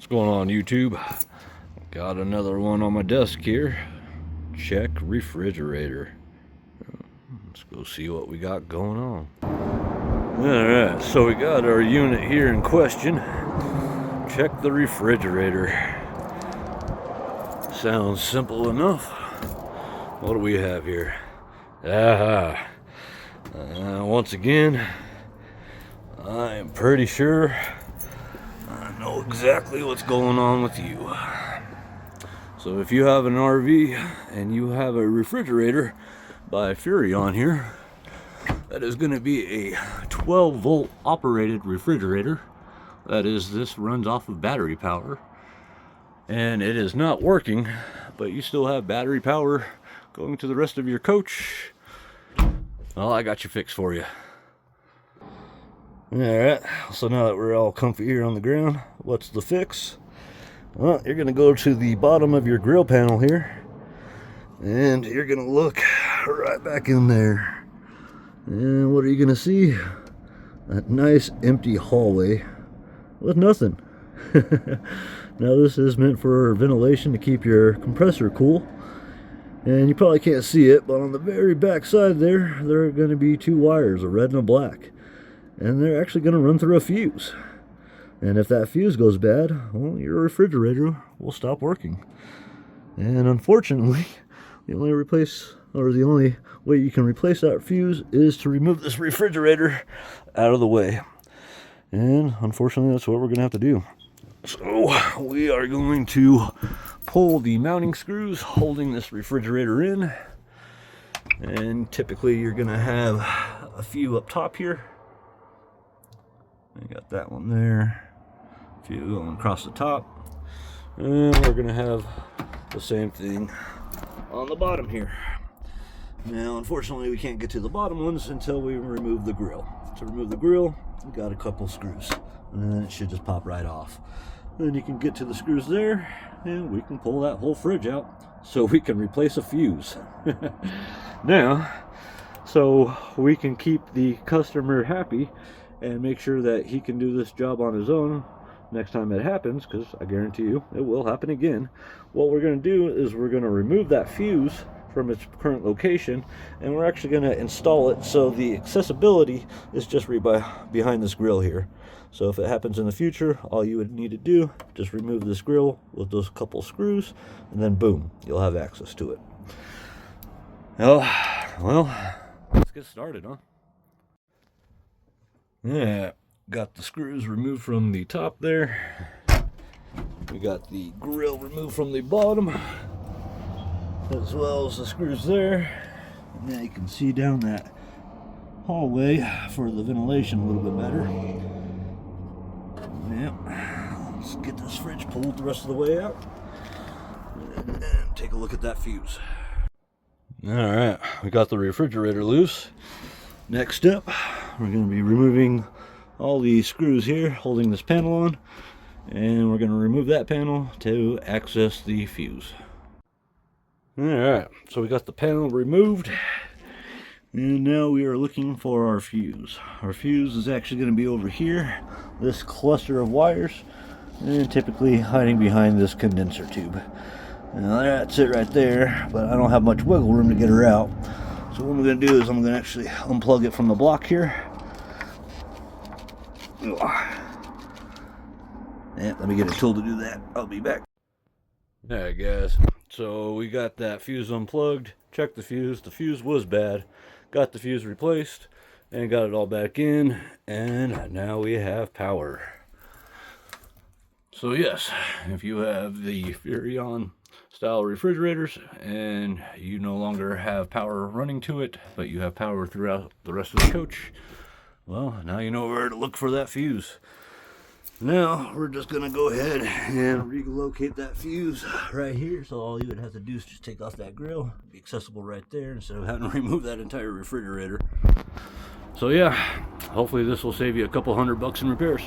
What's going on, YouTube? Got another one on my desk here. Check refrigerator. Let's go see what we got going on. Alright, so we got our unit here in question. Check the refrigerator. Sounds simple enough. What do we have here? Once again, I am pretty sure I know exactly what's going on with you. So if you have an RV and you have a refrigerator by Furrion here, that is going to be a 12 volt operated refrigerator. That is, this runs off of battery power. And it is not working, but you still have battery power going to the rest of your coach. Well, I got you fixed for you. Alright, so now that we're all comfy here on the ground, what's the fix? Well, you're going to go to the bottom of your grill panel here, and you're going to look right back in there. And what are you going to see? A nice empty hallway with nothing. Now this is meant for ventilation to keep your compressor cool. And you probably can't see it, but on the very back side there are going to be two wires, a red and a black. And they're actually going to run through a fuse. And if that fuse goes bad, well, your refrigerator will stop working. And unfortunately, the only way you can replace that fuse is to remove this refrigerator out of the way. And unfortunately, that's what we're going to have to do. So we are going to pull the mounting screws holding this refrigerator in. And typically you're going to have a few up top here. I got that one there. A few going across the top. And we're going to have the same thing on the bottom here. Now, unfortunately, we can't get to the bottom ones until we remove the grill. To remove the grill, we got a couple screws. And then it should just pop right off. Then you can get to the screws there, and we can pull that whole fridge out so we can replace a fuse. Now, so we can keep the customer happy and make sure that he can do this job on his own next time it happens, because I guarantee you it will happen again. What we're going to do is we're going to remove that fuse from its current location, and we're actually going to install it so the accessibility is just behind this grill here. So if it happens in the future, all you would need to do, just remove this grill with those couple screws, and then boom, you'll have access to it. Well, let's get started, huh? Yeah, got the screws removed from the top there. We got the grill removed from the bottom, as well as the screws there. And now you can see down that hallway for the ventilation a little bit better. Yep, let's get this fridge pulled the rest of the way out and take a look at that fuse. Alright, we got the refrigerator loose. Next step, we're going to be removing all the screws here holding this panel on, and we're going to remove that panel to access the fuse. Alright, so we got the panel removed, and now we are looking for our fuse. Our fuse is actually going to be over here, this cluster of wires, and typically hiding behind this condenser tube. Now that's it right there, but I don't have much wiggle room to get her out. So what I'm going to do is I'm going to actually unplug it from the block here. Yeah, let me get a tool to do that. I'll be back. Alright guys, so we got that fuse unplugged, checked the fuse was bad, got the fuse replaced, and got it all back in, and now we have power. So yes, if you have the Furrion style refrigerators and you no longer have power running to it, but you have power throughout the rest of the coach, well, now you know where to look for that fuse. Now we're just gonna go ahead and relocate that fuse right here. So all you would have to do is just take off that grill, be accessible right there instead of having to remove that entire refrigerator. So yeah, hopefully this will save you a couple $100 in repairs.